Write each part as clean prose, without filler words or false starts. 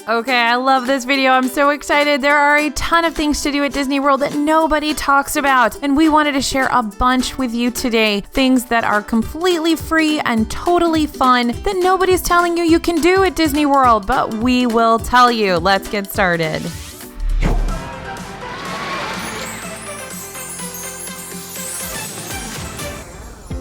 Okay, I love this video. I'm so excited. There are a ton of things to do at Disney World that nobody talks about, and we wanted to share a bunch with you today. Things that are completely free and totally fun that nobody's telling you you can do at Disney World, but we will tell you. Let's get started.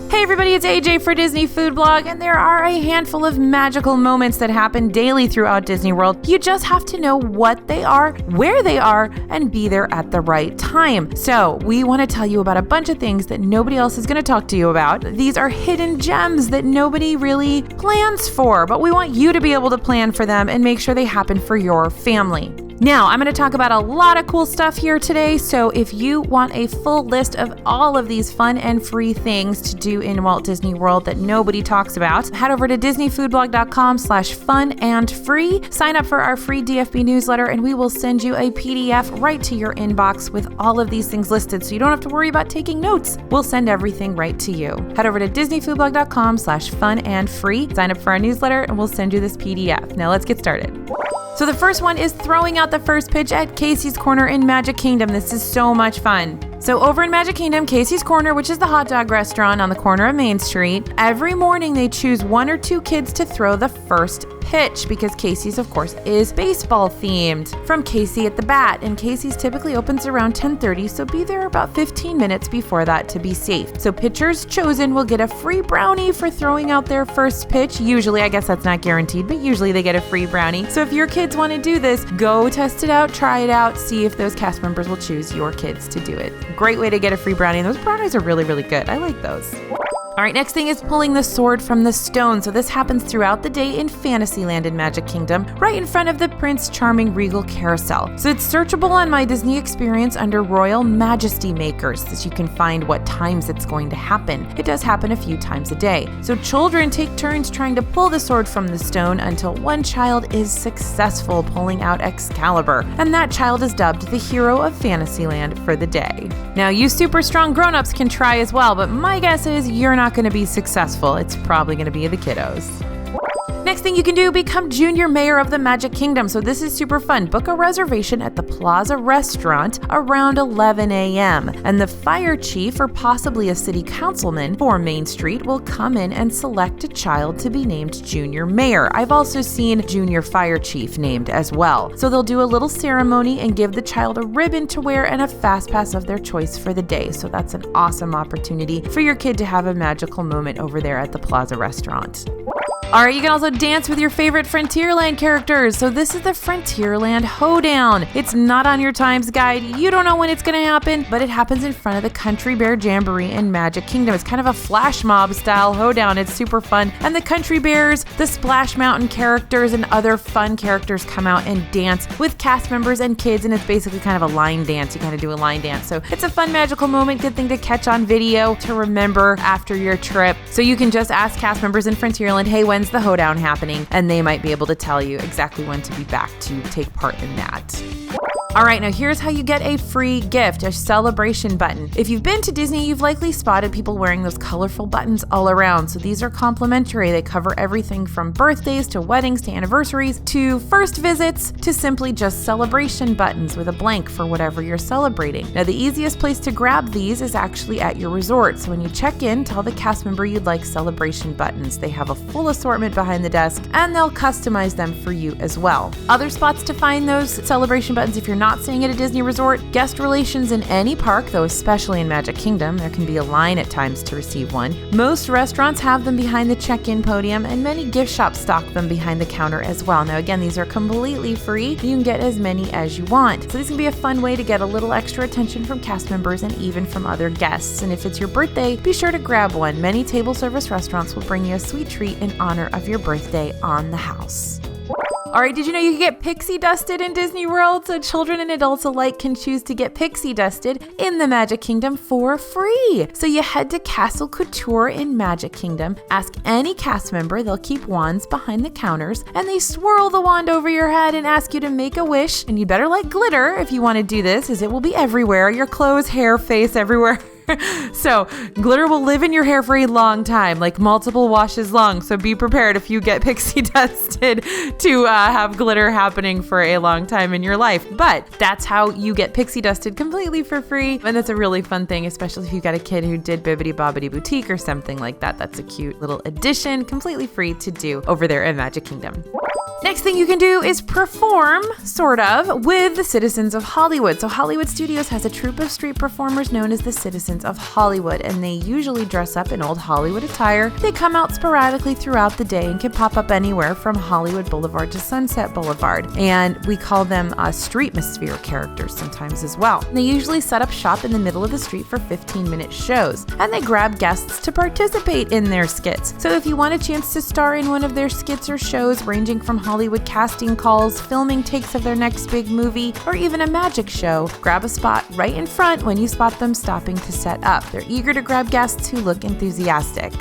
Hey everybody, it's AJ for Disney Food Blog, and there are a handful of magical moments that happen daily throughout Disney World. You just have to know what they are, where they are, and be there at the right time. So we want to tell you about a bunch of things that nobody else is going to talk to you about. These are hidden gems that nobody really plans for, but we want you to be able to plan for them and make sure they happen for your family. Now, I'm going to talk about a lot of cool stuff here today, so if you want a full list of all of these fun and free things to do in Walt Disney World that nobody talks about, head over to disneyfoodblog.com/fun-and-free, sign up for our free DFB newsletter, and we will send you a PDF right to your inbox with all of these things listed, so you don't have to worry about taking notes. We'll send everything right to you. Head over to disneyfoodblog.com/fun-and-free, sign up for our newsletter, and we'll send you this PDF. Now let's get started. So the first one is throwing out the first pitch at Casey's Corner in Magic Kingdom. This is so much fun. So over in Magic Kingdom, Casey's Corner, which is the hot dog restaurant on the corner of Main Street, every morning they choose one or two kids to throw the first pitch because Casey's, of course, is baseball themed. From Casey at the Bat, and Casey's typically opens around 10:30, so be there about 15 minutes before that to be safe. So pitchers chosen will get a free brownie for throwing out their first pitch. Usually, I guess that's not guaranteed, but usually they get a free brownie. So if your kids want to do this, go test it out, try it out, see if those cast members will choose your kids to do it. Great way to get a free brownie. Those brownies are really, really good. I like those. All right, next thing is pulling the sword from the stone. So this happens throughout the day in Fantasyland in Magic Kingdom, right in front of the Prince Charming Regal Carousel. So it's searchable on My Disney Experience under Royal Majesty Makers, so you can find what times it's going to happen. It does happen a few times a day. So children take turns trying to pull the sword from the stone until one child is successful pulling out Excalibur, and that child is dubbed the hero of Fantasyland for the day. Now, you super strong grown-ups can try as well, but my guess is you're not going to be successful. It's probably going to be the kiddos. Next thing you can do, become Junior Mayor of the Magic Kingdom. So this is super fun. Book a reservation at the Plaza Restaurant around 11 a.m. And the fire chief or possibly a city councilman for Main Street will come in and select a child to be named Junior Mayor. I've also seen Junior Fire Chief named as well. So they'll do a little ceremony and give the child a ribbon to wear and a fast pass of their choice for the day. So that's an awesome opportunity for your kid to have a magical moment over there at the Plaza Restaurant. All right, you can also dance with your favorite Frontierland characters. So this is the Frontierland Hoedown. It's not on your times guide. You don't know when it's going to happen, but it happens in front of the Country Bear Jamboree in Magic Kingdom. It's kind of a flash mob style hoedown. It's super fun. And the Country Bears, the Splash Mountain characters, and other fun characters come out and dance with cast members and kids, and it's basically kind of a line dance. You kind of do a line dance. So it's a fun, magical moment. Good thing to catch on video to remember after your trip. So you can just ask cast members in Frontierland, hey, when's the hoedown happening? And they might be able to tell you exactly when to be back to take part in that. All right, now here's how you get a free gift, a celebration button. If you've been to Disney, you've likely spotted people wearing those colorful buttons all around. So these are complimentary. They cover everything from birthdays to weddings to anniversaries to first visits to simply just celebration buttons with a blank for whatever you're celebrating. Now, the easiest place to grab these is actually at your resort. So when you check in, tell the cast member you'd like celebration buttons. They have a full assortment behind the desk, and they'll customize them for you as well. Other spots to find those celebration buttons if you're not staying at a Disney resort, guest relations in any park, though especially in Magic Kingdom, there can be a line at times to receive one. Most restaurants have them behind the check-in podium, and many gift shops stock them behind the counter as well. Now again, these are completely free. You can get as many as you want. So this can be a fun way to get a little extra attention from cast members and even from other guests. And if it's your birthday, be sure to grab one. Many table service restaurants will bring you a sweet treat in honor of your birthday on the house. All right, did you know you can get pixie dusted in Disney World? So children and adults alike can choose to get pixie dusted in the Magic Kingdom for free. So you head to Castle Couture in Magic Kingdom, ask any cast member, they'll keep wands behind the counters, and they swirl the wand over your head and ask you to make a wish. And you better like glitter if you want to do this, as it will be everywhere, your clothes, hair, face, everywhere. So glitter will live in your hair for a long time, like multiple washes long. So be prepared if you get pixie dusted to have glitter happening for a long time in your life. But that's how you get pixie dusted completely for free. And that's a really fun thing, especially if you got a kid who did Bibbidi Bobbidi Boutique or something like that. That's a cute little addition, completely free to do over there in Magic Kingdom. Next thing you can do is perform, sort of, with the citizens of Hollywood. So Hollywood Studios has a troupe of street performers known as the Citizens of Hollywood, and they usually dress up in old Hollywood attire. They come out sporadically throughout the day and can pop up anywhere from Hollywood Boulevard to Sunset Boulevard. And we call them streetmosphere characters sometimes as well. They usually set up shop in the middle of the street for 15-minute shows, and they grab guests to participate in their skits. So if you want a chance to star in one of their skits or shows, ranging from Hollywood casting calls, filming takes of their next big movie, or even a magic show, grab a spot right in front when you spot them stopping to set up. They're eager to grab guests who look enthusiastic.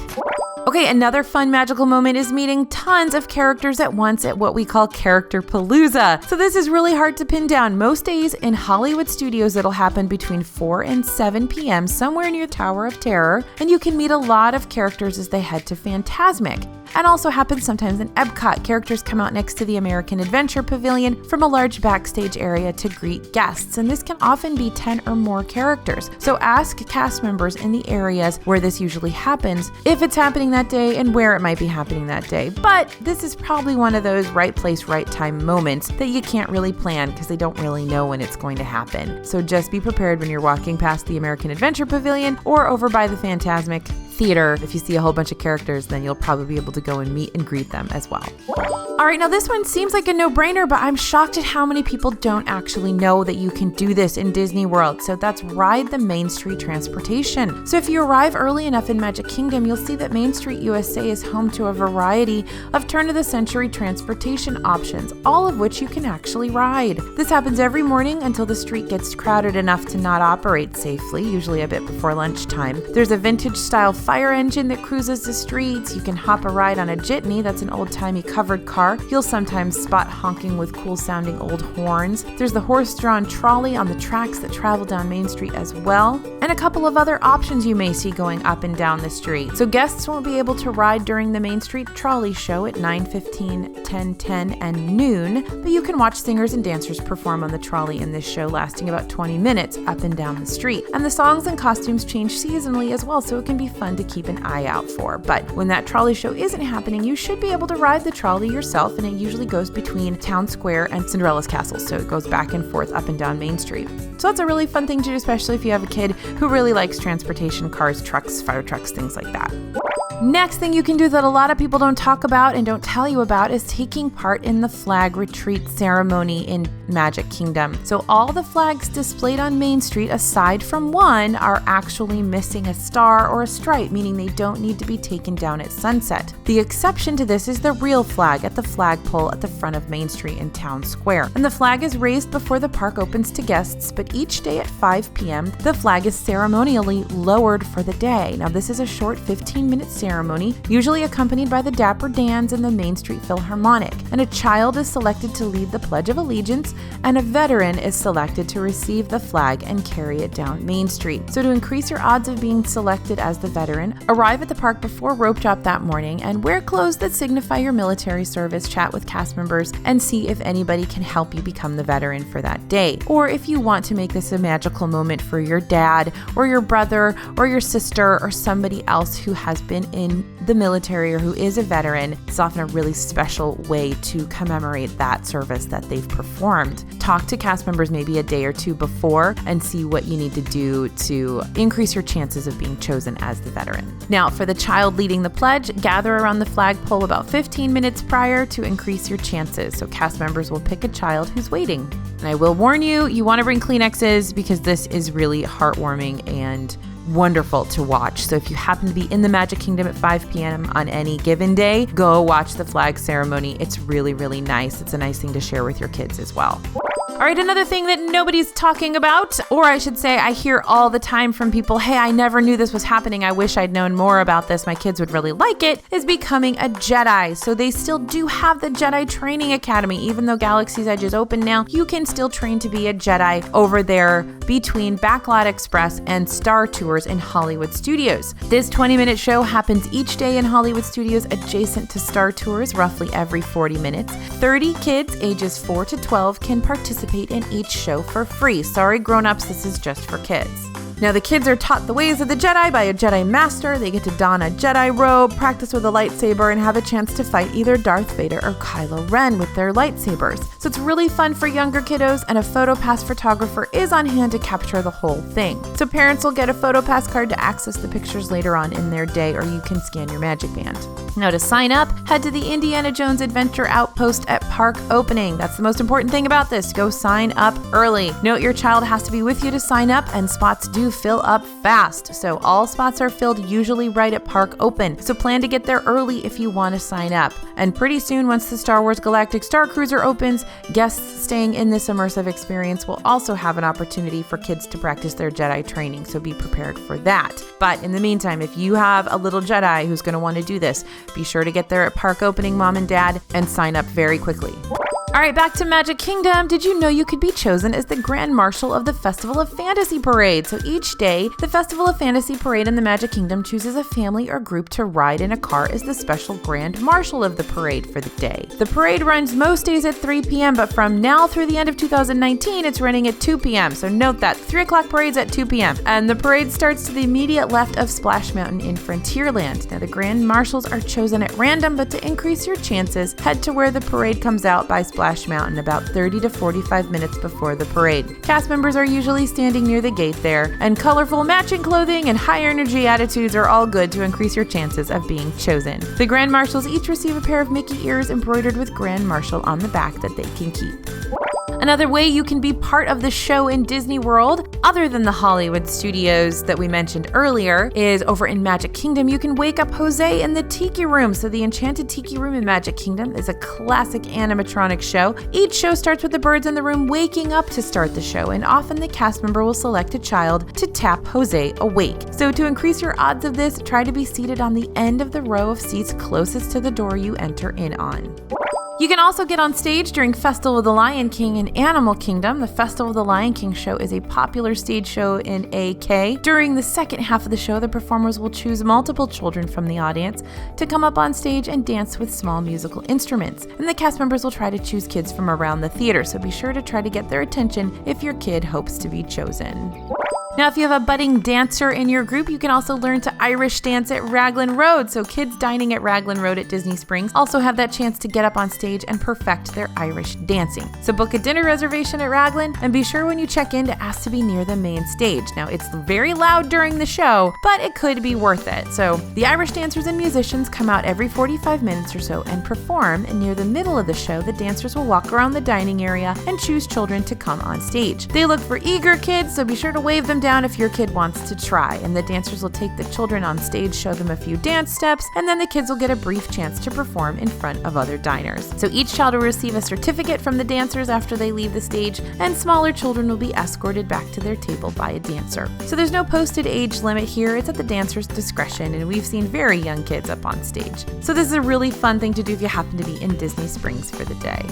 Okay, another fun magical moment is meeting tons of characters at once at what we call Character Palooza. So this is really hard to pin down. Most days in Hollywood Studios, it'll happen between 4 and 7 p.m. somewhere near Tower of Terror, and you can meet a lot of characters as they head to Fantasmic. And also happens sometimes in Epcot. Characters come out next to the American Adventure Pavilion from a large backstage area to greet guests, and this can often be 10 or more characters. So ask cast members in the areas where this usually happens if it's happening that day and where it might be happening that day. But this is probably one of those right place, right time moments that you can't really plan because they don't really know when it's going to happen. So just be prepared when you're walking past the American Adventure Pavilion or over by the Fantasmic Theater. If you see a whole bunch of characters, then you'll probably be able to go and meet and greet them as well. All right, now this one seems like a no-brainer, but I'm shocked at how many people don't actually know that you can do this in Disney World. So that's ride the Main Street Transportation. So if you arrive early enough in Magic Kingdom, you'll see that Main Street USA is home to a variety of turn-of-the-century transportation options, all of which you can actually ride. This happens every morning until the street gets crowded enough to not operate safely, usually a bit before lunchtime. There's a vintage-style fire engine that cruises the streets. You can hop a ride on a jitney, that's an old-timey covered car. You'll sometimes spot honking with cool-sounding old horns. There's the horse-drawn trolley on the tracks that travel down Main Street as well, and a couple of other options you may see going up and down the street. So guests won't be able to ride during the Main Street Trolley Show at 9:15, 10:10, and noon, but you can watch singers and dancers perform on the trolley in this show, lasting about 20 minutes up and down the street. And the songs and costumes change seasonally as well, so it can be fun to keep an eye out for. But when that trolley show isn't happening, you should be able to ride the trolley yourself, and it usually goes between Town Square and Cinderella's Castle, so it goes back and forth up and down Main Street. So that's a really fun thing to do, especially if you have a kid who really likes transportation, cars, trucks, fire trucks, things like that. Next thing you can do that a lot of people don't talk about and don't tell you about is taking part in the flag retreat ceremony in Magic Kingdom. So all the flags displayed on Main Street, aside from one, are actually missing a star or a stripe, meaning they don't need to be taken down at sunset. The exception to this is the real flag at the flagpole at the front of Main Street in Town Square. And the flag is raised before the park opens to guests, but each day at 5 p.m., the flag is ceremonially lowered for the day. Now this is a short 15-minute ceremony, usually accompanied by the Dapper Dans and the Main Street Philharmonic. And a child is selected to lead the Pledge of Allegiance, and a veteran is selected to receive the flag and carry it down Main Street. So to increase your odds of being selected as the veteran, arrive at the park before rope drop that morning and wear clothes that signify your military service, chat with cast members, and see if anybody can help you become the veteran for that day. Or if you want to make this a magical moment for your dad or your brother or your sister or somebody else who has been in the military or who is a veteran, it's often a really special way to commemorate that service that they've performed. Talk to cast members maybe a day or two before and see what you need to do to increase your chances of being chosen as the veteran. Now, for the child leading the pledge, gather around the flagpole about 15 minutes prior to increase your chances. So cast members will pick a child who's waiting. And I will warn you, you want to bring Kleenexes because this is really heartwarming and wonderful to watch. So if you happen to be in the Magic Kingdom at 5 p.m. on any given day, go watch the flag ceremony. It's really, really nice. It's a nice thing to share with your kids as well. All right, another thing that nobody's talking about, or I should say I hear all the time from people, hey, I never knew this was happening. I wish I'd known more about this. My kids would really like it, is becoming a Jedi. So they still do have the Jedi Training Academy. Even though Galaxy's Edge is open now, you can still train to be a Jedi over there between Backlot Express and Star Tours lightsabers in Hollywood Studios. This 20-minute show happens each day in Hollywood Studios adjacent to Star Tours, roughly every 40 minutes. 30 kids ages 4 to 12 can participate in each show for free. Sorry, grown-ups, this is just for kids. Now, the kids are taught the ways of the Jedi by a Jedi Master. They get to don a Jedi robe, practice with a lightsaber, and have a chance to fight either Darth Vader or Kylo Ren with their lightsabers. So it's really fun for younger kiddos, and a PhotoPass photographer is on hand to capture the whole thing. So parents will get a PhotoPass card to access the pictures later on in their day, or you can scan your Magic Band. Now, to sign up, head to the Indiana Jones Adventure Outpost at park opening. That's the most important thing about this. Go sign up early. Note your child has to be with you to sign up, and spots do fill up fast. So all spots are filled usually right at park open. So plan to get there early if you want to sign up. And pretty soon, once the Star Wars Galactic Star Cruiser opens, guests staying in this immersive experience will also have an opportunity for kids to practice their Jedi training. So be prepared for that. But in the meantime, if you have a little Jedi who's going to want to do this, be sure to get there at park opening, Mom and Dad, and sign up very quickly. All right, back to Magic Kingdom. Did you know you could be chosen as the Grand Marshal of the Festival of Fantasy Parade? So each day, the Festival of Fantasy Parade in the Magic Kingdom chooses a family or group to ride in a car as the special Grand Marshal of the parade for the day. The parade runs most days at 3 p.m., but from now through the end of 2019, it's running at 2 p.m. So note that 3 o'clock parade's at 2 p.m. And the parade starts to the immediate left of Splash Mountain in Frontierland. Now, the Grand Marshals are chosen at random, but to increase your chances, head to where the parade comes out by Splash Mountain about 30 to 45 minutes before the parade. Cast members are usually standing near the gate there, and colorful matching clothing and high energy attitudes are all good to increase your chances of being chosen. The Grand Marshals each receive a pair of Mickey ears embroidered with Grand Marshal on the back that they can keep. Another way you can be part of the show in Disney World, other than the Hollywood Studios that we mentioned earlier, is over in Magic Kingdom. You can wake up Jose in the Tiki Room. So the Enchanted Tiki Room in Magic Kingdom is a classic animatronic show. Each show starts with the birds in the room waking up to start the show, and often the cast member will select a child to tap Jose awake. So to increase your odds of this, try to be seated on the end of the row of seats closest to the door you enter in on. You can also get on stage during Festival of the Lion King in Animal Kingdom. The Festival of the Lion King show is a popular stage show in AK. During the second half of the show, the performers will choose multiple children from the audience to come up on stage and dance with small musical instruments. And the cast members will try to choose kids from around the theater, so be sure to try to get their attention if your kid hopes to be chosen. Now, if you have a budding dancer in your group, you can also learn to Irish dance at Raglan Road. So kids dining at Raglan Road at Disney Springs also have that chance to get up on stage and perfect their Irish dancing. So book a dinner reservation at Raglan and be sure when you check in to ask to be near the main stage. Now, it's very loud during the show, but it could be worth it. So the Irish dancers and musicians come out every 45 minutes or so and perform, and near the middle of the show, the dancers will walk around the dining area and choose children to come on stage. They look for eager kids, so be sure to wave them down if your kid wants to try, and the dancers will take the children on stage, show them a few dance steps, and then the kids will get a brief chance to perform in front of other diners. So each child will receive a certificate from the dancers after they leave the stage, and smaller children will be escorted back to their table by a dancer. So there's no posted age limit here, it's at the dancer's discretion, and we've seen very young kids up on stage. So this is a really fun thing to do if you happen to be in Disney Springs for the day.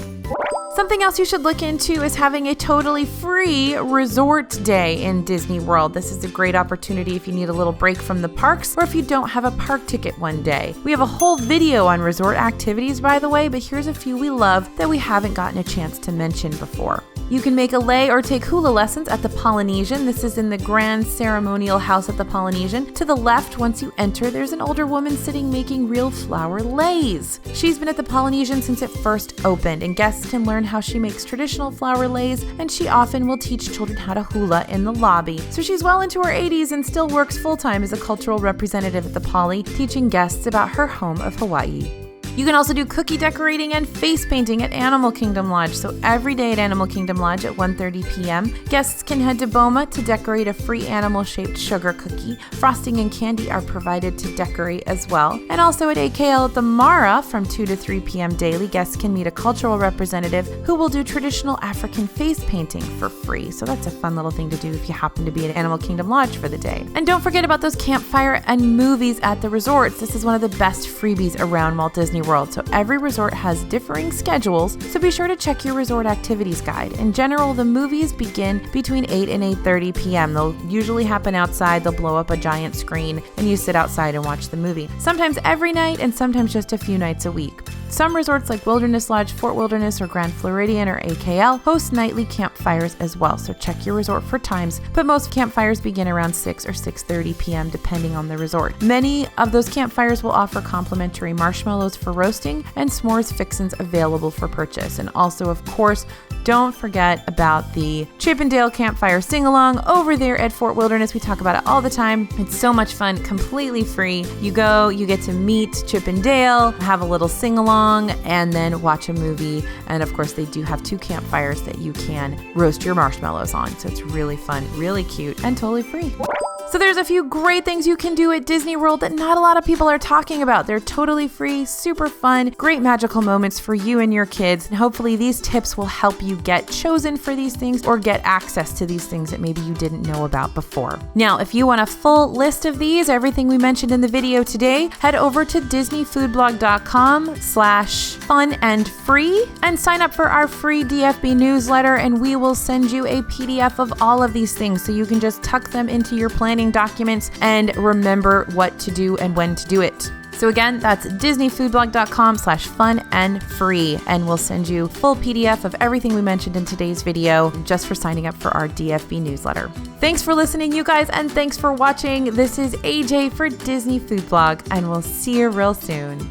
Something else you should look into is having a totally free resort day in Disney World. This is a great opportunity if you need a little break from the parks or if you don't have a park ticket one day. We have a whole video on resort activities, by the way, but here's a few we love that we haven't gotten a chance to mention before. You can make a lei or take hula lessons at the Polynesian. This is in the Grand Ceremonial House at the Polynesian. To the left, once you enter, there's an older woman sitting making real flower leis. She's been at the Polynesian since it first opened, and guests can learn how she makes traditional flower leis, and she often will teach children how to hula in the lobby. So she's well into her 80s and still works full-time as a cultural representative at the Poly, teaching guests about her home of Hawaii. You can also do cookie decorating and face painting at Animal Kingdom Lodge. So every day at Animal Kingdom Lodge at 1:30 p.m., guests can head to Boma to decorate a free animal-shaped sugar cookie. Frosting and candy are provided to decorate as well. And also at AKL at the Mara from 2 to 3 p.m. daily, guests can meet a cultural representative who will do traditional African face painting for free. So that's a fun little thing to do if you happen to be at Animal Kingdom Lodge for the day. And don't forget about those campfire and movies at the resorts. This is one of the best freebies around Walt Disney World, so every resort has differing schedules, so be sure to check your resort activities guide. In general, the movies begin between 8 and 8:30 p.m. They'll usually happen outside, they'll blow up a giant screen, and you sit outside and watch the movie. Sometimes every night, and sometimes just a few nights a week. Some resorts like Wilderness Lodge, Fort Wilderness, or Grand Floridian or AKL host nightly campfires as well, so check your resort for times, but most campfires begin around 6 or 6:30 p.m. depending on the resort. Many of those campfires will offer complimentary marshmallows for roasting and s'mores fixins available for purchase. And also, of course, don't forget about the Chippendale Campfire Sing-Along over there at Fort Wilderness. We talk about it all the time. It's so much fun, completely free. You go, you get to meet Chippendale, have a little sing-along, and then watch a movie. And of course, they do have 2 campfires that you can roast your marshmallows on. So it's really fun, really cute, and totally free. So there's a few great things you can do at Disney World that not a lot of people are talking about. They're totally free, super fun, great magical moments for you and your kids. And hopefully these tips will help you get chosen for these things or get access to these things that maybe you didn't know about before. Now, if you want a full list of these, everything we mentioned in the video today, head over to disneyfoodblog.com/fun-and-free and sign up for our free DFB newsletter, and we will send you a PDF of all of these things so you can just tuck them into your planning documents and remember what to do and when to do it. So again, that's disneyfoodblog.com/fun-and-free, and we'll send you full PDF of everything we mentioned in today's video just for signing up for our DFB newsletter. Thanks for listening, you guys, and thanks for watching. This is AJ for Disney Food Blog, and we'll see you real soon.